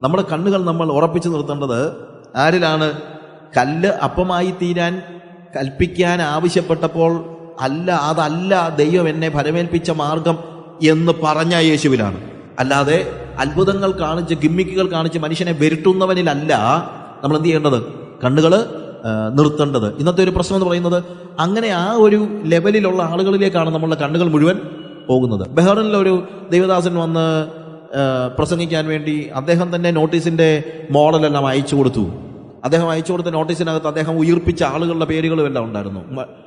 നമ്മുടെ കണ്ണുകൾ നമ്മൾ ഉറപ്പിച്ചു നിർത്തേണ്ടത് ആരിലാണ്? കല്ല് അപ്പമായി തീരാൻ കൽപ്പിക്കാൻ ആവശ്യപ്പെട്ടപ്പോൾ അതല്ല ദൈവം എന്നെ ഫലമേൽപ്പിച്ച മാർഗം എന്ന് പറഞ്ഞ യേശുവിലാണ്. അല്ലാതെ അത്ഭുതങ്ങൾ കാണിച്ച് ഗിമ്മിക്കുകൾ കാണിച്ച് മനുഷ്യനെ വരുത്തുന്നവനിലല്ല നമ്മൾ എന്ത് ചെയ്യേണ്ടത്? കണ്ണുകൾ നിർത്തേണ്ടത്. ഇന്നത്തെ ഒരു പ്രശ്നം എന്ന് പറയുന്നത് അങ്ങനെ ആ ഒരു ലെവലിലുള്ള ആളുകളിലേക്കാണ് നമ്മളുടെ കണ്ണുകൾ മുഴുവൻ പോകുന്നത്. ബഹ്റൈനിലൊരു ദൈവദാസൻ വന്ന് പ്രസംഗിക്കാൻ വേണ്ടി അദ്ദേഹം തന്നെ നോട്ടീസിന്റെ മോഡലെല്ലാം അയച്ചു കൊടുത്തു. അദ്ദേഹം അയച്ചു കൊടുത്ത നോട്ടീസിനകത്ത് അദ്ദേഹം ഉയർപ്പിച്ച ആളുകളുടെ പേരുകളും എല്ലാം ഉണ്ടായിരുന്നു.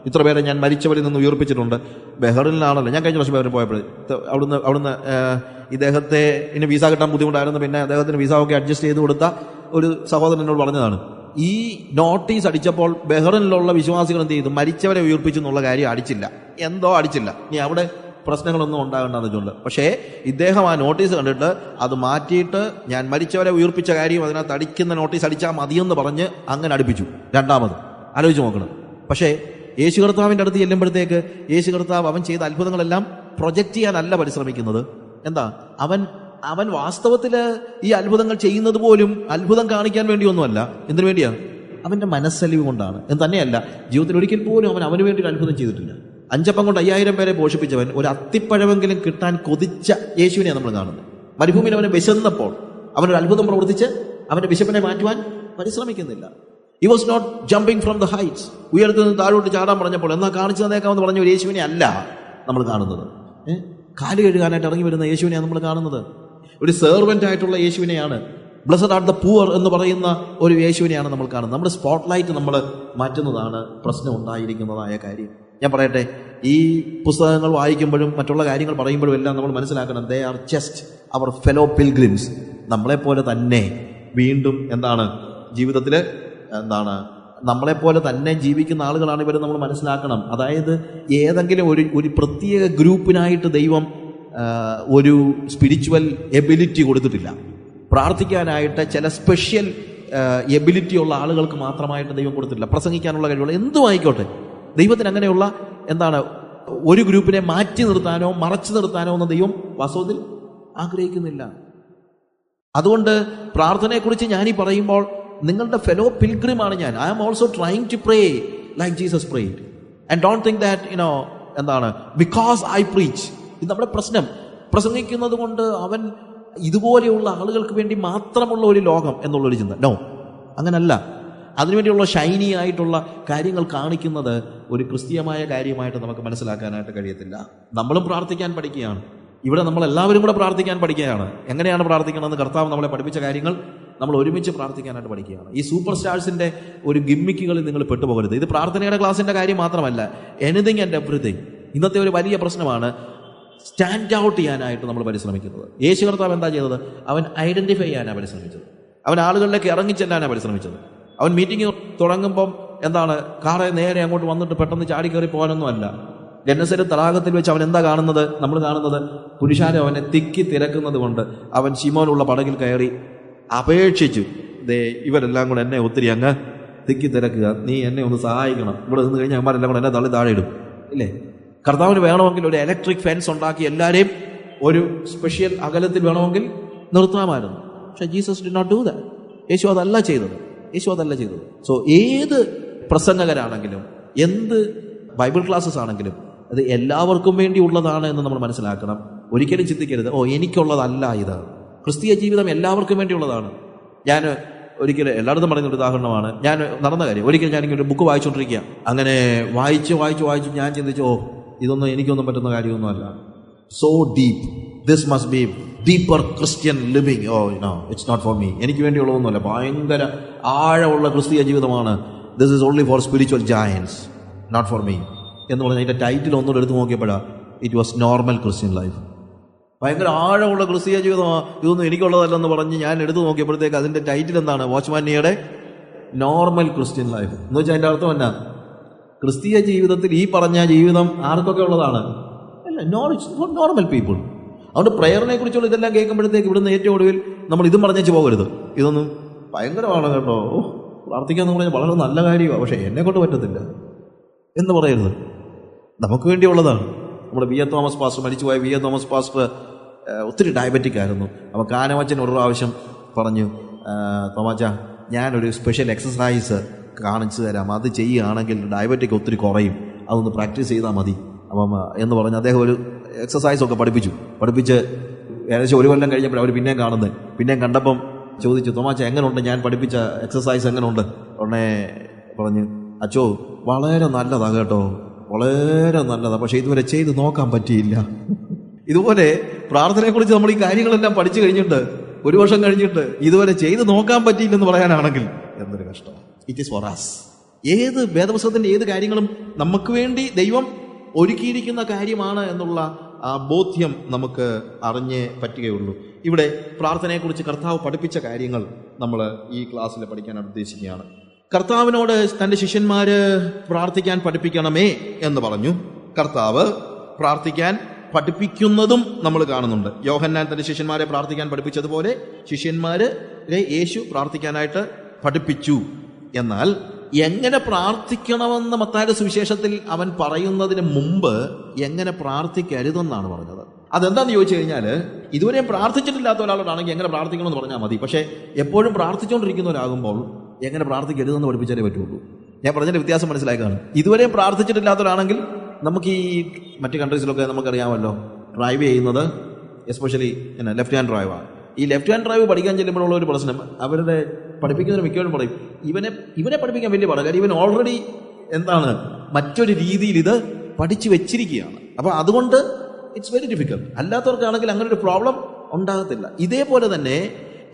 ഇത്ര പേരെ ഞാൻ മരിച്ചവരിൽ നിന്ന് ഉയർപ്പിച്ചിട്ടുണ്ട്. ബഹ്റൈനിലാണല്ലോ ഞാൻ കഴിഞ്ഞ വർഷം ബഹ്റൈൻ പോയപ്പോൾ അവിടുന്ന് ഇദ്ദേഹത്തെ ഇനി വിസ കിട്ടാൻ ബുദ്ധിമുട്ടായിരുന്നു. പിന്നെ അദ്ദേഹത്തിന് വിസ ഒക്കെ അഡ്ജസ്റ്റ് ചെയ്ത് കൊടുത്ത ഒരു സഹോദരൻ എന്നോട് പറഞ്ഞതാണ്, ഈ നോട്ടീസ് അടിച്ചപ്പോൾ ബഹ്റൈനിലുള്ള വിശ്വാസികൾ എന്ത് ചെയ്തു? മരിച്ചവരെ ഉയർപ്പിച്ചു എന്നുള്ള കാര്യം അടിച്ചില്ല. ഇനി അവിടെ പ്രശ്നങ്ങളൊന്നും ഉണ്ടാകേണ്ടെന്ന് വെച്ചുകൊണ്ട്. പക്ഷേ ഇദ്ദേഹം ആ നോട്ടീസ് കണ്ടിട്ട് അത് മാറ്റിയിട്ട് ഞാൻ മരിച്ചവരെ ഉയർപ്പിച്ച കാര്യം അതിനകത്ത് അടിക്കുന്ന നോട്ടീസ് അടിച്ചാൽ മതിയെന്ന് പറഞ്ഞ് അങ്ങനെ അടുപ്പിച്ചു. രണ്ടാമത് ആലോചിച്ച് നോക്കണം. പക്ഷേ യേശു കർത്താവിൻ്റെ അടുത്ത് ചെല്ലുമ്പോഴത്തേക്ക് യേശു കർത്താവ് അവൻ ചെയ്ത അത്ഭുതങ്ങളെല്ലാം പ്രൊജക്റ്റ് ചെയ്യാനല്ല പരിശ്രമിക്കുന്നത്. എന്താ അവൻ വാസ്തവത്തിൽ ഈ അത്ഭുതങ്ങൾ ചെയ്യുന്നത് പോലും അത്ഭുതം കാണിക്കാൻ വേണ്ടിയൊന്നുമല്ല. എന്തിനു വേണ്ടിയാണ്? അവൻ്റെ മനസ്സലിവ് കൊണ്ടാണ്. എന്ന് തന്നെയല്ല, ജീവിതത്തിൽ ഒരിക്കൽ പോലും അവന് വേണ്ടി ഒരു അത്ഭുതം ചെയ്തിട്ടില്ല. 5 അപ്പം കൊണ്ട് 5000 പേരെ പോഷിപ്പിച്ചവൻ ഒരു അത്തിപ്പഴമെങ്കിലും കിട്ടാൻ കൊതിച്ച യേശുവിനെയാണ് നമ്മൾ കാണുന്നത്. മരുഭൂമിയിൽ അവനെ വിശന്നപ്പോൾ അവനൊരു അത്ഭുതം പ്രവർത്തിച്ച് അവന്റെ വിശപ്പിനെ മാറ്റുവാൻ പരിശ്രമിക്കുന്നില്ല. He was not jumping from the heights. ഉയരത്തിൽ നിന്ന് താഴോട്ട് ചാടാൻ പറഞ്ഞപ്പോൾ എന്നാ കാണിച്ചു തന്നേക്കാമെന്ന് പറഞ്ഞ ഒരു യേശുവിനെ അല്ല നമ്മൾ കാണുന്നത്. കാല് കഴുകാനായിട്ട് ഇറങ്ങി വരുന്ന യേശുവിനെയാണ് നമ്മൾ കാണുന്നത്. ഒരു സെർവൻ്റ് ആയിട്ടുള്ള യേശുവിനെയാണ്, ബ്ലെസ്ഡ് ആർ ദ പൂവർ എന്ന് പറയുന്ന ഒരു യേശുവിനെയാണ് നമ്മൾ കാണുന്നത്. നമ്മുടെ സ്പോട്ട്ലൈറ്റ് നമ്മൾ മാറ്റുന്നതാണ് പ്രശ്നം ഉണ്ടായിരിക്കുന്നതായ കാര്യം. ഞാൻ പറയട്ടെ, ഈ പുസ്തകങ്ങൾ വായിക്കുമ്പോഴും മറ്റുള്ള കാര്യങ്ങൾ പറയുമ്പോഴും എല്ലാം നമ്മൾ മനസ്സിലാക്കണം, ദേ ആർ ജസ്റ്റ് അവർ ഫെലോ പിൽഗ്രിംസ്. നമ്മളെപ്പോലെ തന്നെ വീണ്ടും ജീവിതത്തിൽ നമ്മളെപ്പോലെ തന്നെ ജീവിക്കുന്ന ആളുകളാണ് ഇവർ. നമ്മൾ മനസ്സിലാക്കണം. അതായത് ഏതെങ്കിലും ഒരു പ്രത്യേക ഗ്രൂപ്പിനായിട്ട് ദൈവം ഒരു സ്പിരിച്വൽ എബിലിറ്റി കൊടുത്തിട്ടില്ല. പ്രാർത്ഥിക്കാനായിട്ട് ചില സ്പെഷ്യൽ എബിലിറ്റി ഉള്ള ആളുകൾക്ക് മാത്രമായിട്ട് ദൈവം കൊടുത്തിട്ടില്ല. പ്രസംഗിക്കാനുള്ള കഴിവുള്ള എന്തും ആയിക്കോട്ടെ, ദൈവത്തിന് അങ്ങനെയുള്ള ഒരു ഗ്രൂപ്പിനെ മാറ്റി നിർത്താനോ മറച്ചു നിർത്താനോ ഒന്നും ദൈവം വാസ്തവത്തിൽ ആഗ്രഹിക്കുന്നില്ല. അതുകൊണ്ട് പ്രാർത്ഥനയെക്കുറിച്ച് ഞാനീ പറയുമ്പോൾ നിങ്ങളുടെ ഫെലോ പിൽഗ്രിമാണ് ഞാൻ. I am also trying to pray like Jesus prayed and don't think that because I preach. ഇത് നമ്മുടെ പ്രശ്നം. പ്രസംഗിക്കുന്നത് കൊണ്ട് അവൻ ഇതുപോലെയുള്ള ആളുകൾക്ക് വേണ്ടി മാത്രമുള്ള ഒരു ലോകം എന്നുള്ളൊരു ചിന്ത. നോ, അങ്ങനല്ല. അതിനുവേണ്ടിയുള്ള ഷൈനി ആയിട്ടുള്ള കാര്യങ്ങൾ കാണിക്കുന്നത് ഒരു ക്രിസ്തീയമായ കാര്യമായിട്ട് നമുക്ക് മനസ്സിലാക്കാനായിട്ട് കഴിയത്തില്ല. നമ്മളും പ്രാർത്ഥിക്കാൻ പഠിക്കുകയാണ്. ഇവിടെ നമ്മളെല്ലാവരും കൂടെ പ്രാർത്ഥിക്കാൻ പഠിക്കുകയാണ്. എങ്ങനെയാണ് പ്രാർത്ഥിക്കണമെന്ന് കർത്താവ് നമ്മളെ പഠിപ്പിച്ച കാര്യങ്ങൾ നമ്മൾ ഒരുമിച്ച് പ്രാർത്ഥിക്കാനായിട്ട് പഠിക്കുകയാണ്. ഈ സൂപ്പർ സ്റ്റാർസിൻ്റെ ഒരു ഗിമ്മിക്കുകളിൽ നിങ്ങൾ പെട്ടുപോകരുത്. ഇത് പ്രാർത്ഥനയുടെ ക്ലാസിൻ്റെ കാര്യം മാത്രമല്ല, എനിത്തിങ് ആൻഡ് എവറിത്തിങ്. ഇന്നത്തെ ഒരു വലിയ പ്രശ്നമാണ് സ്റ്റാൻഡ് ഔട്ട് ചെയ്യാനായിട്ട് നമ്മൾ പരിശ്രമിക്കുന്നത്. യേശു കർത്താവ് എന്താ ചെയ്തത്? അവൻ ഐഡന്റിഫൈ ചെയ്യാനാണ് പരിശ്രമിച്ചത്. അവൻ ആളുകളിലേക്ക് ഇറങ്ങിച്ചെല്ലാനാണ് പരിശ്രമിച്ചത്. അവൻ മീറ്റിംഗ് തുടങ്ങുമ്പം കാറെ നേരെ അങ്ങോട്ട് വന്നിട്ട് പെട്ടെന്ന് ചാടിക്കയറി പോകാനൊന്നും അല്ല. ഗന്നസരത്ത് തടാകത്തിൽ വെച്ച് അവൻ എന്താ കാണുന്നത്? നമ്മൾ കാണുന്നത് പുരുഷാരം അവനെ തിക്കി തിരക്കുന്നത് കൊണ്ട് അവൻ ശിമോനുള്ള പടകിൽ കയറി അപേക്ഷിച്ചു, ഇവരെല്ലാം കൂടെ എന്നെ ഒത്തിരി അങ്ങ് തിക്കി തിരക്കുക, നീ എന്നെ ഒന്ന് സഹായിക്കണം, ഇവിടെ നിന്ന് കഴിഞ്ഞാൽ അമ്മമാരെല്ലാം കൂടെ എന്നെ തള്ളി താഴെ ഇടും, ഇല്ലേ? കർത്താവിന് വേണമെങ്കിൽ ഒരു ഇലക്ട്രിക് ഫെൻസ് ഉണ്ടാക്കി എല്ലാവരെയും ഒരു സ്പെഷ്യൽ അകലത്തിൽ വേണമെങ്കിൽ നിർത്താമായിരുന്നു. പക്ഷെ Jesus did not do that. യേശു അതല്ല ചെയ്തത്. സോ ഏത് പ്രസംഗകരാണെങ്കിലും എന്ത് ബൈബിൾ ക്ലാസ്സസ് ആണെങ്കിലും അത് എല്ലാവർക്കും വേണ്ടി ഉള്ളതാണ് എന്ന് നമ്മൾ മനസ്സിലാക്കണം. ഒരിക്കലും ചിന്തിക്കരുത്, എനിക്കുള്ളതല്ല ഇത്. ക്രിസ്തീയ ജീവിതം എല്ലാവർക്കും വേണ്ടിയുള്ളതാണ്. ഞാൻ ഒരിക്കലും എല്ലായിടത്തും പറയുന്നൊരു ഉദാഹരണമാണ്. ഞാൻ നടന്ന കാര്യം. ഒരിക്കലും ഞാനിങ്ങനെ ഒരു ബുക്ക് വായിച്ചുകൊണ്ടിരിക്കുക. അങ്ങനെ വായിച്ചു ഞാൻ ചിന്തിച്ചു, ഇതൊന്നും എനിക്കൊന്നും പറ്റുന്ന കാര്യമൊന്നുമല്ല. So deep, this must be deeper Christian living. No, it's not for me. എനിക്ക് വേണ്ടിയുള്ളതൊന്നുമല്ല. ഭയങ്കര ആഴമുള്ള ക്രിസ്തീയ ജീവിതമാണ്. This is only for spiritual giants, not for me എന്ന് പറഞ്ഞാൽ അതിൻ്റെ ടൈറ്റിൽ ഒന്നുകൂടെ എടുത്ത് നോക്കിയപ്പോഴാണ് it was normal Christian life. ഭയങ്കര ആഴമുള്ള ക്രിസ്തീയ ജീവിതമാണ്, ഇതൊന്നും എനിക്കുള്ളതല്ലെന്ന് പറഞ്ഞ് ഞാൻ എടുത്തു നോക്കിയപ്പോഴത്തേക്ക് അതിൻ്റെ ടൈറ്റിൽ എന്താണ്? വാച്ച്മാനിയുടെ നോർമൽ ക്രിസ്ത്യൻ ലൈഫ് എന്ന് വെച്ചാൽ അതിൻ്റെ അർത്ഥം എന്നാ? ക്രിസ്തീയ ജീവിതത്തിൽ ഈ പറഞ്ഞ ജീവിതം ആർക്കൊക്കെ ഉള്ളതാണ്? അല്ല, നോർമൽ പീപ്പിൾ. അതുകൊണ്ട് പ്രയറിനെ കുറിച്ചുള്ള ഇതെല്ലാം കേൾക്കുമ്പോഴത്തേക്ക് ഇവിടുന്ന് ഏറ്റവും ഒടുവിൽ നമ്മൾ ഇതും പറഞ്ഞേച്ച് പോകരുത്. ഇതൊന്നും ഭയങ്കരമാണ് കേട്ടോ, പ്രാർത്ഥിക്കാന്ന് പറഞ്ഞാൽ വളരെ നല്ല കാര്യമാണ്, പക്ഷേ എന്നെ കൊണ്ട് പറ്റത്തില്ല എന്ന് പറയരുത്. നമുക്ക് വേണ്ടിയുള്ളതാണ്. നമ്മുടെ വി എ തോമസ് പാസ്റ്റർ, മരിച്ചുപോയ വി എ തോമസ് പാസ്റ്റർ ഒത്തിരി ഡയബറ്റിക് ആയിരുന്നു. അപ്പോൾ കാനവച്ചൻ ഒരു പ്രാവശ്യം പറഞ്ഞു, തോമാച്ച ഞാനൊരു സ്പെഷ്യൽ എക്സസൈസ് കാണിച്ചു തരാം, അത് ചെയ്യുകയാണെങ്കിൽ ഡയബറ്റിക് ഒത്തിരി കുറയും, അതൊന്ന് പ്രാക്ടീസ് ചെയ്താൽ മതി. അപ്പം എന്ന് പറഞ്ഞ് അദ്ദേഹം ഒരു എക്സസൈസൊക്കെ പഠിപ്പിച്ച് ഏകദേശം 1 കൊല്ലം കഴിഞ്ഞപ്പോൾ അവർ പിന്നെയും കണ്ടപ്പം ചോദിച്ചു, തോമാച്ച എങ്ങനെയുണ്ട് ഞാൻ പഠിപ്പിച്ച എക്സസൈസ് എങ്ങനെയുണ്ട്? ഉടനെ പറഞ്ഞു, അച്ചോ വളരെ നല്ലതാ കേട്ടോ, വളരെ നല്ലതാ, പക്ഷെ ഇതുവരെ ചെയ്ത് നോക്കാൻ പറ്റിയില്ല. ഇതുപോലെ പ്രാർത്ഥനയെക്കുറിച്ച് നമ്മൾ ഈ കാര്യങ്ങളെല്ലാം പഠിച്ചു കഴിഞ്ഞിട്ട് 1 വർഷം കഴിഞ്ഞിട്ട് ഇതുവരെ ചെയ്ത് നോക്കാൻ പറ്റിയില്ലെന്ന് പറയാനാണെങ്കിൽ എന്തൊരു കഷ്ടം. It is for us. ഏത് വേദപുസ്തകത്തിന്റെ ഏത് കാര്യങ്ങളും നമുക്ക് വേണ്ടി ദൈവം ഒരുക്കിയിരിക്കുന്ന കാര്യമാണ് എന്നുള്ള ആ ബോധ്യം നമുക്ക് അറിഞ്ഞേ പറ്റുകയുള്ളൂ. ഇവിടെ പ്രാർത്ഥനയെക്കുറിച്ച് കർത്താവ് പഠിപ്പിച്ച കാര്യങ്ങൾ നമ്മൾ ഈ ക്ലാസ്സിൽ പഠിക്കാൻ ഉദ്ദേശിക്കുകയാണ്. കർത്താവിനോട് തൻ്റെ ശിഷ്യന്മാര് പ്രാർത്ഥിക്കാൻ പഠിപ്പിക്കണമേ എന്ന് പറഞ്ഞു. കർത്താവ് പ്രാർത്ഥിക്കാൻ പഠിപ്പിക്കുന്നതും നമ്മൾ കാണുന്നുണ്ട്. യോഹന്നാൻ തൻ്റെ ശിഷ്യന്മാരെ പ്രാർത്ഥിക്കാൻ പഠിപ്പിച്ചതുപോലെ ശിഷ്യന്മാരെ യേശു പ്രാർത്ഥിക്കാനായിട്ട് പഠിപ്പിച്ചു. എന്നാൽ എങ്ങനെ പ്രാർത്ഥിക്കണമെന്ന് മത്തായിയുടെ സുവിശേഷത്തിൽ അവൻ പറയുന്നതിന് മുമ്പ് എങ്ങനെ പ്രാർത്ഥിക്കരുതെന്നാണ് പറഞ്ഞത്. അതെന്താന്ന് ചോദിച്ചു കഴിഞ്ഞാൽ, ഇതുവരെ പ്രാർത്ഥിച്ചിട്ടില്ലാത്ത ഒരാളോടാണെങ്കിൽ എങ്ങനെ പ്രാർത്ഥിക്കണമെന്ന് പറഞ്ഞാൽ മതി. പക്ഷേ എപ്പോഴും പ്രാർത്ഥിച്ചുകൊണ്ടിരിക്കുന്നവരാകുമ്പോൾ എങ്ങനെ പ്രാർത്ഥിക്കരുതെന്ന് പഠിപ്പിച്ചാലേ പറ്റുള്ളൂ. ഞാൻ പറഞ്ഞതിന്റെ വ്യത്യാസം മനസ്സിലാക്കുകയാണ്. ഇതുവരെയും പ്രാർത്ഥിച്ചിട്ടില്ലാത്തവരാണെങ്കിൽ നമുക്ക് ഈ മറ്റ് കൺട്രീസിലൊക്കെ നമുക്കറിയാമല്ലോ, ഡ്രൈവ് ചെയ്യുന്നത് എസ്പെഷ്യലി ലെഫ്റ്റ് ഹാൻഡ് ഡ്രൈവാണ്. ഈ ലെഫ്റ്റ് ഹാൻഡ് ഡ്രൈവ് പഠിക്കാൻ ചെല്ലുമ്പോഴുള്ള ഒരു പ്രശ്നം, അവരുടെ പഠിപ്പിക്കുന്നതിന് മിക്കവരും പറയും ഇവനെ പഠിപ്പിക്കാൻ വലിയ പാടില്ല, കാര്യം ഇവൻ ഓൾറെഡി മറ്റൊരു രീതിയിൽ ഇത് പഠിച്ചു വെച്ചിരിക്കുകയാണ്. അപ്പോൾ അതുകൊണ്ട് ഇറ്റ്സ് വെരി ഡിഫിക്കൽട്ട്. അല്ലാത്തവർക്കാണെങ്കിൽ അങ്ങനെ ഒരു പ്രോബ്ലം ഉണ്ടാകത്തില്ല. ഇതേപോലെ തന്നെ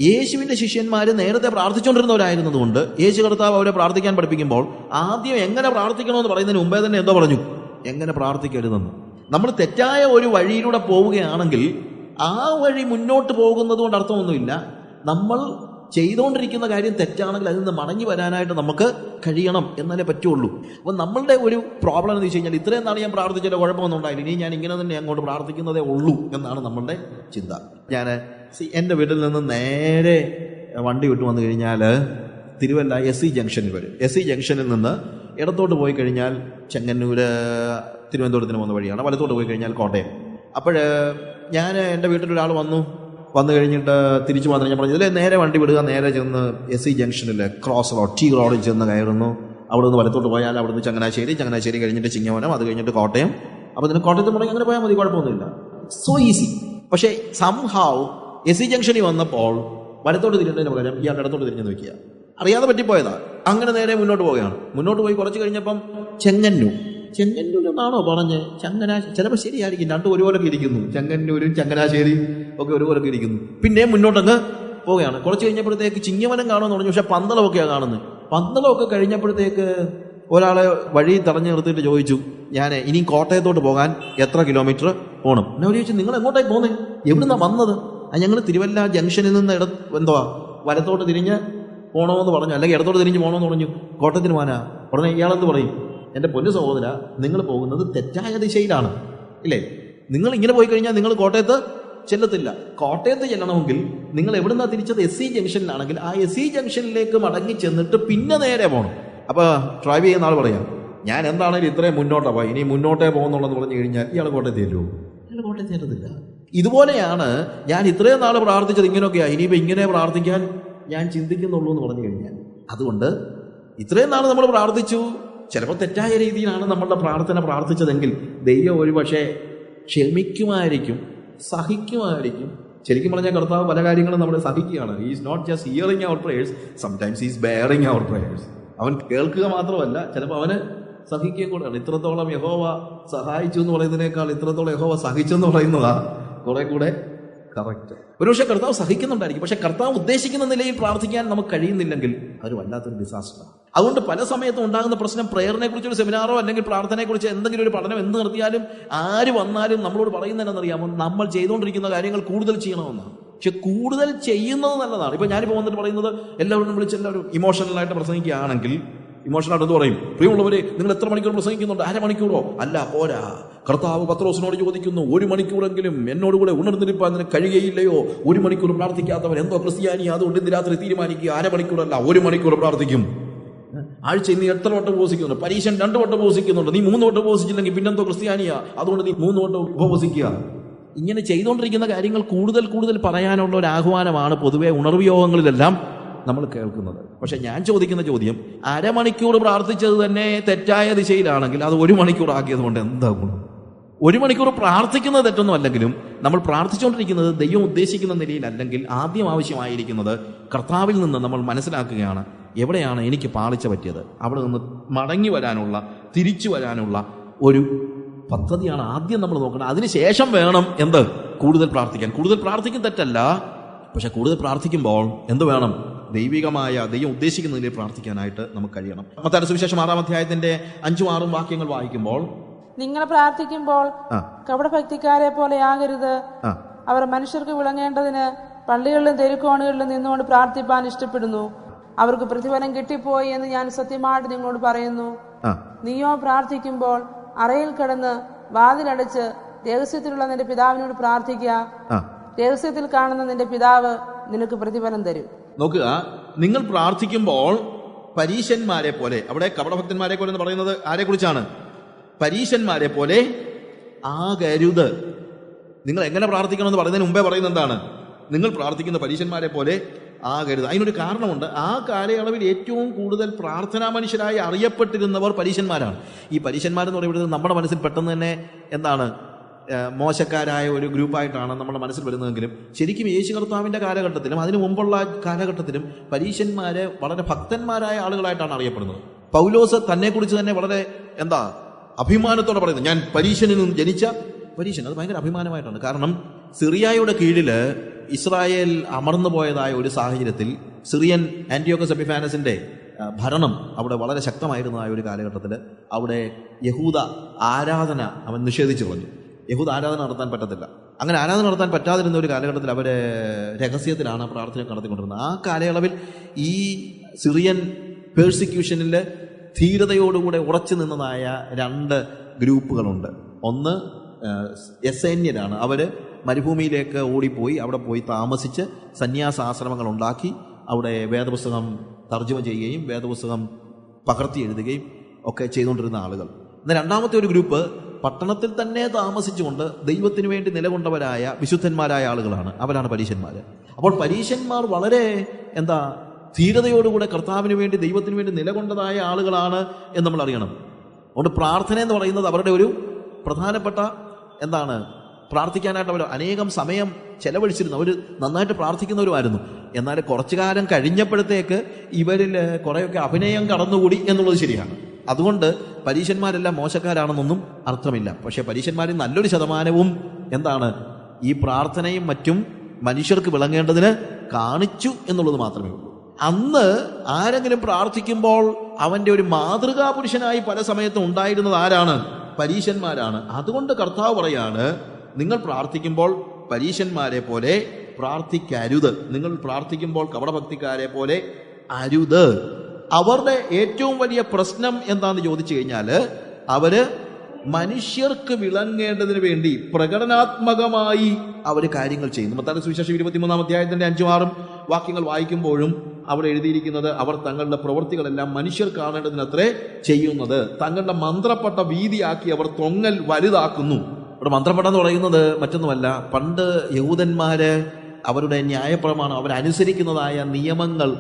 യേശുവിൻ്റെ ശിഷ്യന്മാർ നേരത്തെ പ്രാർത്ഥിച്ചുകൊണ്ടിരുന്നവരായിരുന്നതുകൊണ്ട് യേശു കർത്താവ് അവരെ പ്രാർത്ഥിക്കാൻ പഠിപ്പിക്കുമ്പോൾ ആദ്യം എങ്ങനെ പ്രാർത്ഥിക്കണമെന്ന് പറയുന്നതിന് മുമ്പേ തന്നെ എന്തോ പറഞ്ഞു, എങ്ങനെ പ്രാർത്ഥിക്കരുതെന്ന്. നമ്മൾ തെറ്റായ ഒരു വഴിയിലൂടെ പോവുകയാണെങ്കിൽ ആ വഴി മുന്നോട്ട് പോകുന്നത് കൊണ്ട് അർത്ഥമൊന്നുമില്ല. നമ്മൾ ചെയ്തുകൊണ്ടിരിക്കുന്ന കാര്യം തെറ്റാണെങ്കിൽ അതിൽ നിന്ന് മടങ്ങി വരാനായിട്ട് നമുക്ക് കഴിയണം, എന്നാലേ പറ്റുള്ളൂ. അപ്പം നമ്മളുടെ ഒരു പ്രോബ്ലം എന്ന് വെച്ച് കഴിഞ്ഞാൽ, ഇത്രയും നാൾ ഞാൻ പ്രാർത്ഥിച്ചാൽ കുഴപ്പമൊന്നും ഉണ്ടായില്ല, ഇനി ഞാൻ ഇങ്ങനെ തന്നെ അങ്ങോട്ട് പ്രാർത്ഥിക്കുന്നതേ ഉള്ളൂ എന്നാണ് നമ്മളുടെ ചിന്ത. ഞാൻ എൻ്റെ വീട്ടിൽ നിന്ന് നേരെ വണ്ടി വിട്ടു വന്നു കഴിഞ്ഞാൽ തിരുവല്ല SC ജംഗ്ഷനിൽ വരും. SC ജംഗ്ഷനിൽ നിന്ന് ഇടത്തോട്ട് പോയി കഴിഞ്ഞാൽ ചെങ്ങന്നൂര് തിരുവനന്തപുരത്തിന് പോകുന്ന വഴിയാണ്. വലത്തോട്ട് പോയി കഴിഞ്ഞാൽ കോട്ടയം. അപ്പോൾ ഞാൻ എൻ്റെ വീട്ടിലൊരാൾ വന്നു കഴിഞ്ഞിട്ട് തിരിച്ചു വന്നു. ഞാൻ പറഞ്ഞു, ഇതിലെ നേരെ വണ്ടി വിടുക, നേരെ ചെന്ന് SC ജംഗ്ഷനിൽ ക്രോസ് റോഡ് T റോഡിൽ ചെന്ന് കയറുന്നു. അവിടെ നിന്ന് വലത്തോട്ട് പോയാൽ അവിടെ നിന്ന് ചങ്ങനാശ്ശേരി കഴിഞ്ഞിട്ട് ചിങ്ങവനം, അത് കഴിഞ്ഞിട്ട് കോട്ടയം. അപ്പോൾ ഇതിന് കോട്ടയത്ത് മുടങ്ങി അങ്ങനെ പോയാൽ മതി, കുഴപ്പമൊന്നുമില്ല. So easy. പക്ഷേ സംഹാവ് SC ജംഗ്ഷനിൽ വന്നപ്പോൾ വലത്തോട്ട് തിരിഞ്ഞതിന് പകരം ഇയാൾ ഇടത്തോട്ട് തിരിഞ്ഞെന്ന് വെക്കുക. അറിയാതെ പറ്റിപ്പോയതാ. അങ്ങനെ നേരെ മുന്നോട്ട് പോവുകയാണ്. മുന്നോട്ട് പോയി കുറച്ച് കഴിഞ്ഞപ്പം ചെങ്ങന്നൂരെന്നാണോ പറഞ്ഞ് ചിലപ്പോൾ ശരിയായിരിക്കും, രണ്ടും ഒരുപോലൊക്കെ ഇരിക്കുന്നു. ചെങ്ങന്നൂരും ചങ്ങനാശ്ശേരി ഒക്കെ ഒരുപോലൊക്കെ ഇരിക്കുന്നു. പിന്നെയും മുന്നോട്ടങ്ങ് പോവുകയാണ്. കുറച്ച് കഴിഞ്ഞപ്പോഴത്തേക്ക് ചിങ്ങവനം കാണുമെന്ന് പറഞ്ഞു. പക്ഷെ പന്തളമൊക്കെയാണ് കാണുന്നത്. പന്തളമൊക്കെ കഴിഞ്ഞപ്പോഴത്തേക്ക് ഒരാളെ വഴി തടഞ്ഞു നിർത്തിയിട്ട് ചോദിച്ചു, ഞാൻ ഇനി കോട്ടയത്തോട്ട് പോകാൻ എത്ര കിലോമീറ്റർ പോകണം? എന്നെ ചോദിച്ചു, നിങ്ങൾ എങ്ങോട്ടേക്ക് പോകുന്നത്, എവിടുന്നാണ് വന്നത്? ഞങ്ങൾ തിരുവല്ല ജംഗ്ഷനിൽ നിന്ന് വലത്തോട്ട് തിരിഞ്ഞ് പോകണമെന്ന് പറഞ്ഞു, അല്ലെങ്കിൽ ഇടത്തോട്ട് തിരിഞ്ഞ് പോകണമെന്ന് പറഞ്ഞു. കോട്ടയത്തിന് പോകാനാ. ഉടനെ ഇയാളെന്ത് പറയും, എൻ്റെ പൊന്നു സഹോദര, നിങ്ങൾ പോകുന്നത് തെറ്റായ ദിശയിലാണ്, ഇല്ലേ? നിങ്ങൾ ഇങ്ങനെ പോയി കഴിഞ്ഞാൽ നിങ്ങൾ കോട്ടയത്ത് ചെല്ലത്തില്ല. കോട്ടയത്ത് ചെല്ലണമെങ്കിൽ നിങ്ങൾ എവിടുന്നാ തിരിച്ചത്? SC ജംഗ്ഷനിലാണെങ്കിൽ ആ SC ജംഗ്ഷനിലേക്ക് മടങ്ങി ചെന്നിട്ട് പിന്നെ നേരെ പോകണം. അപ്പോൾ ഡ്രൈവ് ചെയ്യുന്ന ആൾ പറയാം, ഞാൻ എന്താണെങ്കിലും ഇത്രയും മുന്നോട്ടാണ് പോയി, ഇനി മുന്നോട്ടേ പോകുന്നുള്ളതെന്ന് പറഞ്ഞു കഴിഞ്ഞാൽ ഇയാൾ കോട്ടയത്ത് ചെല്ലുമോ? ഇയാൾ കോട്ടയത്ത് ചെല്ലത്തില്ല. ഇതുപോലെയാണ് ഞാൻ ഇത്രയും നാൾ പ്രാർത്ഥിച്ചത്, ഇങ്ങനെയൊക്കെയാണ്, ഇനിയിപ്പോൾ ഇങ്ങനെ പ്രാർത്ഥിക്കാൻ ഞാൻ ചിന്തിക്കുന്നുള്ളൂ എന്ന് പറഞ്ഞു കഴിഞ്ഞാൽ. അതുകൊണ്ട് ഇത്രയും നാൾ നമ്മൾ പ്രാർത്ഥിച്ചു, ചിലപ്പോൾ തെറ്റായ രീതിയിലാണ് നമ്മളുടെ പ്രാർത്ഥിച്ചതെങ്കിൽ ദൈവം ഒരു പക്ഷേ ക്ഷമിക്കുമായിരിക്കും, സഹിക്കുമായിരിക്കും. ശരിക്കും പറഞ്ഞാൽ കർത്താവ് പല കാര്യങ്ങളും നമ്മളെ സഹിക്കുകയാണ്. He is not just hearing our prayers, sometimes he is bearing our prayers. അവൻ കേൾക്കുക മാത്രമല്ല, ചിലപ്പോൾ അവന് സഹിക്കുകയും കൂടെയാണ്. ഇത്രത്തോളം യഹോവ സഹായിച്ചു എന്ന് പറയുന്നതിനേക്കാൾ ഇത്രത്തോളം യഹോവ സഹിച്ചെന്ന് പറയുന്നതാണ് കുറെ കൂടെ കറക്റ്റ്. ഒരുപക്ഷെ കർത്താവ് സഹിക്കുന്നുണ്ടായിരിക്കും, പക്ഷെ കർത്താവ് ഉദ്ദേശിക്കുന്ന നിലയിൽ പ്രാർത്ഥിക്കാൻ നമുക്ക് കഴിയുന്നില്ലെങ്കിൽ അതൊരു വല്ലാത്തൊരു ഡിസാസ്റ്റർ. അതുകൊണ്ട് പല സമയത്തും ഉണ്ടാകുന്ന പ്രശ്നം, പ്രേയറിനെ കുറിച്ചൊരു സെമിനാറോ അല്ലെങ്കിൽ പ്രാർത്ഥനയെക്കുറിച്ച് എന്തെങ്കിലും ഒരു പഠനം എന്ത് നിർത്തിയാലും ആര് വന്നാലും നമ്മളോട് പറയുന്നതെന്നറിയാമോ, നമ്മൾ ചെയ്തുകൊണ്ടിരിക്കുന്ന കാര്യങ്ങൾ കൂടുതൽ ചെയ്യണമെന്നാണ്. പക്ഷെ കൂടുതൽ ചെയ്യുന്നത് നല്ലതാണ്. ഇപ്പം ഞാനിപ്പോൾ വന്നിട്ട് പറയുന്നത് എല്ലാവരും വിളിച്ച് എല്ലാവരും ഇമോഷണലായിട്ട് പ്രസംഗിക്കുകയാണെങ്കിൽ, ഇമോഷണലായിട്ട് എന്ത് പറയും, പ്രിയമുള്ളവരെ നിങ്ങൾ എത്ര മണിക്കൂർ പ്രസംഗിക്കുന്നുണ്ട്? 1/2 മണിക്കൂറോ? അല്ല, പോരാ. കർത്താവ് പത്രോസിനോട് ചോദിക്കുന്നു, 1 മണിക്കൂറെങ്കിലും എന്നോടുകൂടെ ഉണർന്നിരിപ്പാൻ നിനക്ക് കഴിയുകയില്ലയോ? 1 മണിക്കൂർ പ്രാർത്ഥിക്കാത്തവൻ എന്തോ ക്രിസ്ത്യാനി. അതുകൊണ്ട് ഇന്ന് രാത്രി തീരുമാനിക്കുക, 1/2 മണിക്കൂറല്ല 1 മണിക്കൂർ പ്രാർത്ഥിക്കും. ആഴ്ചയിൽ നീ എത്ര വട്ടം ഉപവസിക്കുന്നുണ്ട്? പരീക്ഷ 2 വട്ടം ഉപവസിക്കുന്നുണ്ട്. നീ 3 വട്ടം ഉപവസിച്ചില്ലെങ്കിൽ പിന്നെന്തോ ക്രിസ്ത്യാനിയാ. അതുകൊണ്ട് നീ 3 വട്ടം ഉപവസിക്കുക. ഇങ്ങനെ ചെയ്തുകൊണ്ടിരിക്കുന്ന കാര്യങ്ങൾ കൂടുതൽ കൂടുതൽ പറയാനുള്ള ഒരു ആഹ്വാനമാണ് പൊതുവെ ഉണർവ് യോഗങ്ങളിലെല്ലാം നമ്മൾ കേൾക്കുന്നത്. പക്ഷെ ഞാൻ ചോദിക്കുന്ന ചോദ്യം, അരമണിക്കൂർ പ്രാർത്ഥിച്ചത് തന്നെ തെറ്റായ ദിശയിലാണെങ്കിൽ അത് 1 മണിക്കൂർ ആക്കിയത് കൊണ്ട് എന്താ ഗുണം? 1 മണിക്കൂർ പ്രാർത്ഥിക്കുന്നത് തെറ്റൊന്നും അല്ലെങ്കിലും നമ്മൾ പ്രാർത്ഥിച്ചുകൊണ്ടിരിക്കുന്നത് ദൈവം ഉദ്ദേശിക്കുന്ന നിലയിലല്ലെങ്കിൽ ആദ്യം ആവശ്യമായിരിക്കുന്നത് കർത്താവിൽ നിന്ന് നമ്മൾ മനസ്സിലാക്കുകയാണ് എവിടെയാണ് എനിക്ക് പാളിച്ച പറ്റിയത്. അവിടെ നിന്ന് മടങ്ങി വരാനുള്ള, തിരിച്ചു വരാനുള്ള ഒരു പദ്ധതിയാണ് ആദ്യം നമ്മൾ നോക്കണം. അതിനുശേഷം വേണം കൂടുതൽ പ്രാർത്ഥിക്കാൻ. കൂടുതൽ പ്രാർത്ഥിക്കും തെറ്റല്ല, പക്ഷെ കൂടുതൽ പ്രാർത്ഥിക്കുമ്പോൾ എന്ത് വേണം? ദൈവികമായ ദൈവം ഉദ്ദേശിക്കുന്ന നിലയിൽ പ്രാർത്ഥിക്കാനായിട്ട് നമുക്ക് കഴിയണം. മത്തായിയുടെ സുവിശേഷം 6-ാം അധ്യായത്തിന്റെ 5-6 വാക്യങ്ങൾ വായിക്കുമ്പോൾ, നിങ്ങൾ പ്രാർത്ഥിക്കുമ്പോൾ കപടഭക്തിക്കാരെ പോലെ ആകരുത്. അവർ മനുഷ്യർക്ക് വിളങ്ങേണ്ടതിന് പള്ളികളിലും തെരുക്കോണുകളിലും നിന്നുകൊണ്ട് പ്രാർത്ഥിപ്പാൻ ഇഷ്ടപ്പെടുന്നു. അവർക്ക് പ്രതിഫലം കിട്ടിപ്പോയി എന്ന് ഞാൻ സത്യമായിട്ട് നിങ്ങളോട് പറയുന്നു. നീയോ പ്രാർത്ഥിക്കുമ്പോൾ അറയിൽ കിടന്ന് വാതിലടച്ച് രഹസ്യത്തിലുള്ള നിന്റെ പിതാവിനോട് പ്രാർത്ഥിക്കുക. രഹസ്യത്തിൽ കാണുന്ന നിന്റെ പിതാവ് നിനക്ക് പ്രതിഫലം തരും. നോക്കുക, നിങ്ങൾ പ്രാർത്ഥിക്കുമ്പോൾ പരീശന്മാരെ പോലെ, അവിടെ കപടഭക്തന്മാരെ പോലെ എന്ന് പറയുന്നത് ആരെ കുറിച്ചാണ്? പരീശന്മാരെ പോലെ ആകരുത്. നിങ്ങൾ എങ്ങനെ പ്രാർത്ഥിക്കണമെന്ന് പറയുന്നതിന് മുമ്പേ പറയുന്നത് എന്താണ്? നിങ്ങൾ പ്രാർത്ഥിക്കുന്ന പരീശന്മാരെ പോലെ ആകരുത്. അതിനൊരു കാരണമുണ്ട്. ആ കാലയളവിൽ ഏറ്റവും കൂടുതൽ പ്രാർത്ഥനാ മനുഷ്യരായി അറിയപ്പെട്ടിരുന്നവർ പരീശന്മാരാണ്. ഈ പരീശന്മാരെന്ന് പറയുന്നത് നമ്മുടെ മനസ്സിൽ പെട്ടെന്ന് തന്നെ മോശക്കാരായ ഒരു ഗ്രൂപ്പായിട്ടാണ് നമ്മുടെ മനസ്സിൽ വരുന്നതെങ്കിലും ശരിക്കും യേശു കർത്താവിൻ്റെ കാലഘട്ടത്തിലും അതിനു മുമ്പുള്ള കാലഘട്ടത്തിലും പരീശന്മാരെ വളരെ ഭക്തന്മാരായ ആളുകളായിട്ടാണ് അറിയപ്പെടുന്നത്. പൗലോസ് തന്നെക്കുറിച്ച് തന്നെ വളരെ അഭിമാനത്തോടെ പറയുന്നത്, ഞാൻ പരീശനിൽ നിന്ന് ജനിച്ച പരീശൻ. അത് ഭയങ്കര അഭിമാനമായിട്ടാണ്. കാരണം സിറിയയുടെ കീഴിൽ ഇസ്രായേൽ അമർന്നു പോയതായ ഒരു സാഹചര്യത്തിൽ സിറിയൻ ആന്റിയോക്കസ് എപ്പിഫാനസിന്റെ ഭരണം അവിടെ വളരെ ശക്തമായിരുന്നതായ ഒരു കാലഘട്ടത്തിൽ അവിടെ യഹൂദ ആരാധന അവൻ നിഷേധിച്ചു കളഞ്ഞു. യഹൂദ ആരാധന നടത്താൻ പറ്റത്തില്ല. അങ്ങനെ ആരാധന നടത്താൻ പറ്റാതിരുന്ന ഒരു കാലഘട്ടത്തിൽ അവർ രഹസ്യത്തിലാണ് പ്രാർത്ഥന നടത്തിക്കൊണ്ടിരുന്നത്. ആ കാലയളവിൽ ഈ സിറിയൻ പേഴ്സിക്യൂഷനിൽ ധീരതയോടുകൂടെ ഉറച്ചു നിന്നതായ 2 ഗ്രൂപ്പുകളുണ്ട്. ഒന്ന് എസേന്യരാണ്. അവർ മരുഭൂമിയിലേക്ക് ഓടിപ്പോയി അവിടെ പോയി താമസിച്ച് സന്യാസാശ്രമങ്ങൾ ഉണ്ടാക്കി അവിടെ വേദപുസ്തകം തർജ്ജമ ചെയ്യുകയും വേദപുസ്തകം പകർത്തി എഴുതുകയും ഒക്കെ ചെയ്തുകൊണ്ടിരുന്ന ആളുകൾ. എന്നാൽ രണ്ടാമത്തെ ഒരു ഗ്രൂപ്പ് പട്ടണത്തിൽ തന്നെ താമസിച്ചുകൊണ്ട് ദൈവത്തിന് വേണ്ടി നിലകൊണ്ടവരായ വിശുദ്ധന്മാരായ ആളുകളാണ്. അവരാണ് പരീശന്മാർ. അപ്പോൾ പരീശന്മാർ വളരെ ധീരതയോടുകൂടെ കർത്താവിന് വേണ്ടി ദൈവത്തിന് വേണ്ടി നിലകൊണ്ടതായ ആളുകളാണ് എന്ന് നമ്മൾ അറിയണം. അതുകൊണ്ട് പ്രാർത്ഥന എന്ന് പറയുന്നത് അവരുടെ ഒരു പ്രധാനപ്പെട്ട പ്രാർത്ഥിക്കാനായിട്ട് അവർ അനേകം സമയം ചെലവഴിച്ചിരുന്നു. അവർ നന്നായിട്ട് പ്രാർത്ഥിക്കുന്നവരുമായിരുന്നു. എന്നാൽ കുറച്ചു കാലം കഴിഞ്ഞപ്പോഴത്തേക്ക് ഇവരിൽ കുറേയൊക്കെ അഭിനയം കടന്നുകൂടി എന്നുള്ളത് ശരിയാണ്. അതുകൊണ്ട് പരീശന്മാരെല്ലാം മോശക്കാരാണെന്നൊന്നും അർത്ഥമില്ല. പക്ഷെ പരീശന്മാരിൽ നല്ലൊരു ശതമാനവും ഈ പ്രാർത്ഥനയും മറ്റും മനുഷ്യർക്ക് വിളങ്ങേണ്ടതിന് കാണിച്ചു എന്നുള്ളത് മാത്രമേ ഉള്ളൂ. അന്ന് ആരെങ്കിലും പ്രാർത്ഥിക്കുമ്പോൾ അവന്റെ ഒരു മാതൃകാ പുരുഷനായി പല സമയത്തും ഉണ്ടായിരുന്നത് ആരാണ്? പരീശന്മാരാണ്. അതുകൊണ്ട് കർത്താവ് പറയാണ്, നിങ്ങൾ പ്രാർത്ഥിക്കുമ്പോൾ പരീശന്മാരെ പോലെ പ്രാർത്ഥിക്കരുത്. നിങ്ങൾ പ്രാർത്ഥിക്കുമ്പോൾ കപടഭക്തിക്കാരെ പോലെ അരുത്. അവരുടെ ഏറ്റവും വലിയ പ്രശ്നം എന്താണെന്ന് ചോദിച്ചു കഴിഞ്ഞാൽ അവര് മനുഷ്യർക്ക് വിളങ്ങേണ്ടതിന് വേണ്ടി പ്രകടനാത്മകമായി അവർ കാര്യങ്ങൾ ചെയ്യുന്നു. മത്തായിയുടെ സുവിശേഷം 23-ാം അധ്യായത്തിന്റെ 5-6 വാക്യങ്ങൾ വായിക്കുമ്പോഴും അവിടെ എഴുതിയിരിക്കുന്നത്, അവർ തങ്ങളുടെ പ്രവൃത്തികളെല്ലാം മനുഷ്യർ കാണേണ്ടതിനത്രേ ചെയ്യുന്നത്. തങ്ങളുടെ മന്ത്രപ്പെട്ട വീതിയാക്കി അവർ തൊങ്ങൽ വലുതാക്കുന്നു. ഇവിടെ മന്ത്രപ്പെട്ടെന്ന് പറയുന്നത് മറ്റൊന്നുമല്ല, പണ്ട് യഹൂദന്മാര് അവരുടെ ന്യായപ്രമാണം അവരനുസരിക്കുന്നതായ നിയമങ്ങൾ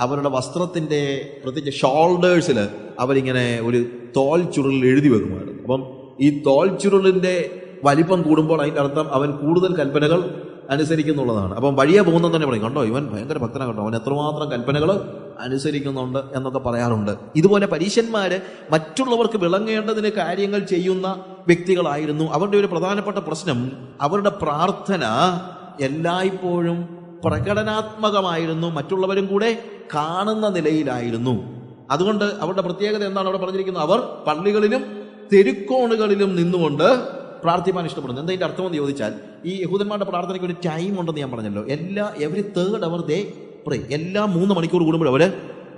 അവരുടെ വസ്ത്രത്തിന്റെ പ്രത്യേകിച്ച് ഷോൾഡേഴ്സിൽ അവരിങ്ങനെ ഒരു തോൽ ചുരുളിൽ എഴുതി വെക്കുമായിരുന്നു. അപ്പം ഈ തോൽ ചുരുളിന്റെ വലിപ്പം കൂടുമ്പോൾ അതിൻ്റെ അർത്ഥം അവൻ കൂടുതൽ കൽപ്പനകൾ അനുസരിക്കുന്നുള്ളതാണ്. അപ്പം വഴിയെ പോകുന്നത് തന്നെ പറയും, കണ്ടോ ഇവൻ ഭയങ്കര ഭക്തനാണ്, കേട്ടോ അവൻ എത്രമാത്രം കൽപ്പനകൾ അനുസരിക്കുന്നുണ്ട് എന്നൊക്കെ പറയാറുണ്ട്. ഇതുപോലെ പരീശന്മാര് മറ്റുള്ളവർക്ക് വിളങ്ങേണ്ടതിന് കാര്യങ്ങൾ ചെയ്യുന്ന വ്യക്തികളായിരുന്നു. അവരുടെ ഒരു പ്രധാനപ്പെട്ട പ്രശ്നം അവരുടെ പ്രാർത്ഥന എല്ലായ്പ്പോഴും പ്രകടനാത്മകമായിരുന്നു, മറ്റുള്ളവരും കൂടെ കാണുന്ന നിലയിലായിരുന്നു. അതുകൊണ്ട് അവരുടെ പ്രത്യേകത എന്താണ് അവിടെ പറഞ്ഞിരിക്കുന്നത്? അവർ പള്ളികളിലും തെരുക്കോണുകളിലും നിന്നുകൊണ്ട് പ്രാർത്ഥിക്കാൻ ഇഷ്ടപ്പെടുന്നു. എന്താ ഇതിന്റെ അർത്ഥം എന്ന് ചോദിച്ചാൽ, ഈ യഹൂദന്മാരുടെ പ്രാർത്ഥനയ്ക്ക് ഒരു ടൈം ഉണ്ടെന്ന് ഞാൻ പറഞ്ഞല്ലോ. എവരി 3rd hour ദേ പ്രേ. എല്ലാ 3 മണിക്കൂർ കൂടുമ്പോൾ അവർ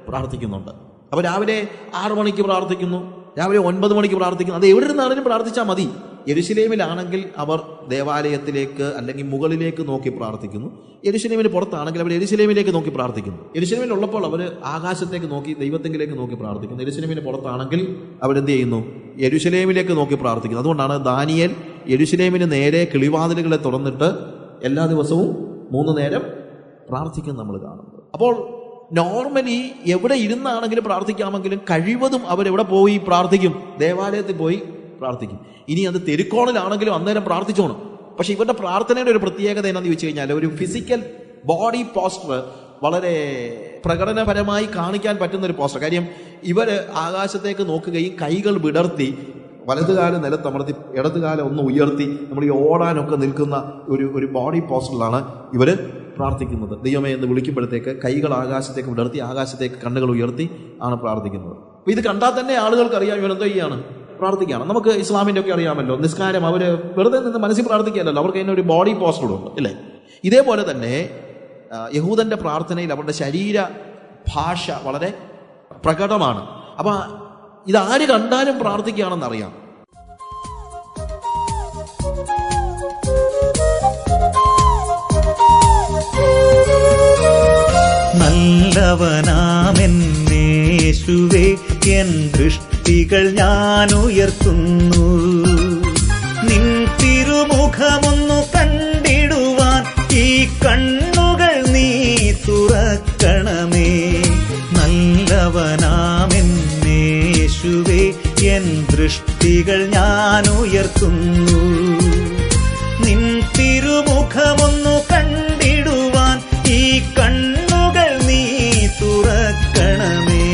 പ്രാർത്ഥിക്കുന്നുണ്ട്. അപ്പോൾ രാവിലെ 6 മണിക്ക് പ്രാർത്ഥിക്കുന്നു, രാവിലെ 9 മണിക്ക് പ്രാർത്ഥിക്കുന്നു. അത് എവിടെ ഇരുന്നാണെങ്കിലും പ്രാർത്ഥിച്ചാൽ മതി. യെരുശലേമിലാണെങ്കിൽ അവർ ദേവാലയത്തിലേക്ക് അല്ലെങ്കിൽ മുകളിലേക്ക് നോക്കി പ്രാർത്ഥിക്കുന്നു. യെരുശലേമിന് പുറത്താണെങ്കിൽ അവർ യെരുശലേമിലേക്ക് നോക്കി പ്രാർത്ഥിക്കുന്നു. യെരുശലേമിലുള്ളപ്പോൾ അവർ ആകാശത്തേക്ക് നോക്കി ദൈവത്തെങ്കിലേക്ക് നോക്കി പ്രാർത്ഥിക്കുന്നു. യെരുശലേമിന് പുറത്താണെങ്കിൽ അവരെന്ത് ചെയ്യുന്നു? യെരുശലേമിലേക്ക് നോക്കി പ്രാർത്ഥിക്കുന്നു. അതുകൊണ്ടാണ് ദാനിയേൽ യെരുശലേമിന് നേരെ കിളിവാതിലുകളെ തുറന്നിട്ട് എല്ലാ ദിവസവും 3 നേരം പ്രാർത്ഥിക്കുന്നത് നമ്മൾ കാണുന്നത്. അപ്പോൾ നോർമലി എവിടെ ഇരുന്നാണെങ്കിലും പ്രാർത്ഥിക്കാമെങ്കിലും കഴിവതും അവരെവിടെ പോയി പ്രാർത്ഥിക്കും? ദേവാലയത്തിൽ പോയി പ്രാർത്ഥിക്കും. ഇനി അത് തെരുക്കോണിലാണെങ്കിലും അന്നേരം പ്രാർത്ഥിച്ചോണം. പക്ഷെ ഇവരുടെ പ്രാർത്ഥനയുടെ ഒരു പ്രത്യേകത എന്നാന്ന് ചോദിച്ചു കഴിഞ്ഞാൽ, ഒരു ഫിസിക്കൽ ബോഡി പോസ്റ്റർ വളരെ പ്രകടനപരമായി കാണിക്കാൻ പറ്റുന്ന ഒരു പോസ്റ്റർ. കാര്യം ഇവർ ആകാശത്തേക്ക് നോക്കുകയും കൈകൾ വിടർത്തി വലതുകാലം നിലത്തമർത്തി ഇടതുകാലം ഒന്ന് ഉയർത്തി നമ്മൾ ഈ ഓടാനൊക്കെ നിൽക്കുന്ന ഒരു ബോഡി പോസ്റ്ററിലാണ് ഇവർ പ്രാർത്ഥിക്കുന്നത്. ദൈവമേ എന്ന് വിളിക്കുമ്പോഴത്തേക്ക് കൈകൾ ആകാശത്തേക്ക് വിടർത്തി ആകാശത്തേക്ക് കണ്ണുകൾ ഉയർത്തി ആണ് പ്രാർത്ഥിക്കുന്നത്. അപ്പോൾ ഇത് കണ്ടാൽ തന്നെ ആളുകൾക്ക് അറിയാം ഇവരെന്തോ ചെയ്യാണ്, പ്രാർത്ഥിക്കുകയാണ്. നമുക്ക് ഇസ്ലാമിൻ്റെ ഒക്കെ അറിയാമല്ലോ, നിസ്കാരം അവർ വെറുതെ നിന്ന് മനസ്സിൽ പ്രാർത്ഥിക്കുകയല്ലോ, അവർക്ക് അതിനൊരു ബോഡി പോസ്റ്ററുണ്ട് അല്ലേ. ഇതേപോലെ തന്നെ യഹൂദൻ്റെ പ്രാർത്ഥനയിൽ അവരുടെ ശരീര ഭാഷ വളരെ പ്രകടമാണ്. അപ്പം ഇതാര് കണ്ടാലും പ്രാർത്ഥിക്കുകയാണെന്നറിയാം. നല്ലവനാമെന്നേശുവേ, എൻ ദൃഷ്ടികൾ ഞാൻ ഉയർത്തുന്നു. നിൻ തിരുമുഖമൊന്നു കണ്ടിടുവാൻ ഈ കണ്ണുകൾ നീ തുറക്കണമേ. നല്ലവനാമെന്നേശുവേ, എൻ ദൃഷ്ടികൾ ഞാൻ ഉയർത്തുന്നു. നിൻ തിരുമുഖമൊന്നു കണ്ടിടുവാൻ ഈ കണ്ണുകൾ നീ തുറക്കണമേ.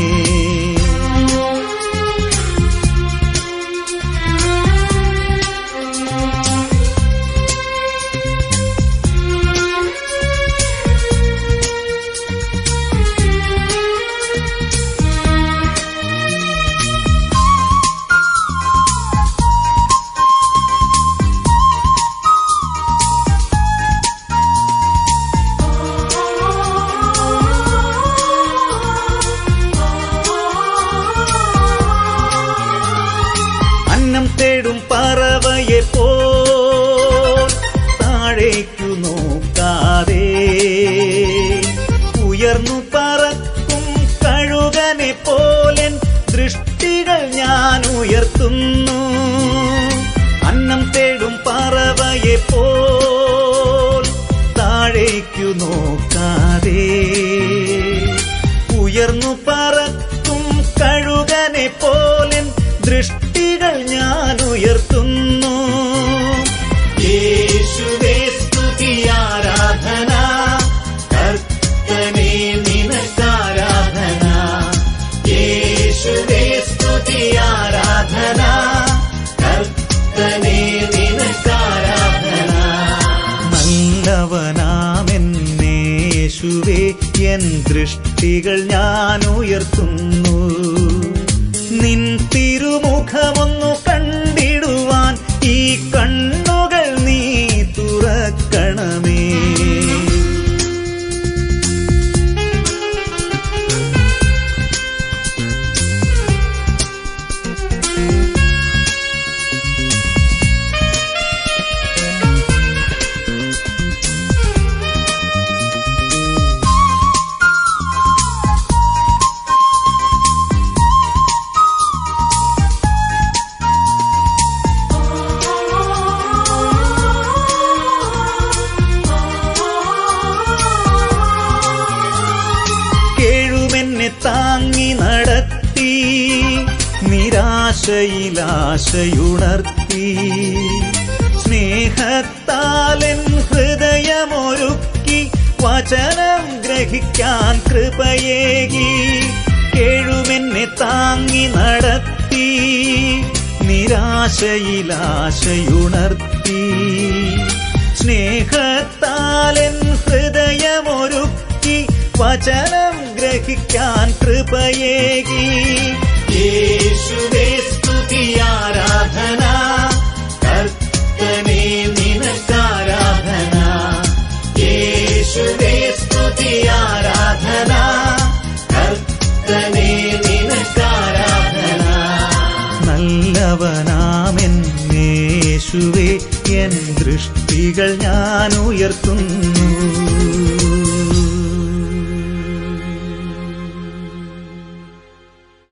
തേടും പറവയെ പോൽ താഴേക്കു നോക്കാതെ, ഉയർന്നു പറക്കും കഴുകനെ പോലെൻ ദൃഷ്ടികൾ ഞാൻ ഉയർത്തുന്നു. അന്നം തേടും പറവയെ പോൽ താഴേക്കു നോക്കാതെ, ഉയർന്നു പറക്കും കഴുകനെ പോലെൻ ദൃഷ്ടികൾ ഞാൻ ഉയർത്തുന്നു. യേശുവേ സ്തുതി ആരാധന, കർത്തനേ നിനക്കാരാധന. യേശുവേ സ്തുതി ആരാധന, കർത്തനേ നിനക്കാരാധന. നല്ലവനാമെന്നേശുവേ, എൻ ദൃഷ്ടികൾ ഞാൻ ഉയർത്തുന്നു. നിൻ തിരുമുഖമൊന്നു കണ്ടിടുവാൻ ഈ കണ്ണുകൾ നീ തുറക്കണമേ. താങ്ങി നടത്തി നിരാശയിലാശയുണർത്തി, സ്നേഹത്താലെൻ ഹൃദയമൊരുക്കി വചനം ഗ്രഹിക്കാൻ കൃപയേകി. കേഴുമെന്നെ താങ്ങി നടത്തി നിരാശയിലാശയുണർത്തി, സ്നേഹത്താലെൻ ഹൃദയമൊരുക്കി വചനം ഗ്രഹിക്കാൻ കൃപയേകി. യേശുവേ സ്തുതി ആരാധന, കർത്തനേ നിനക്കാരാധന. യേശുവേ സ്തുതി ആരാധന, കർത്തനേ നിനക്കാരാധന. നല്ലവനാമെന്നേശു യേശുവേ എൻ ദൃഷ്ടികൾ ഞാൻ ഉയർത്തുന്നു.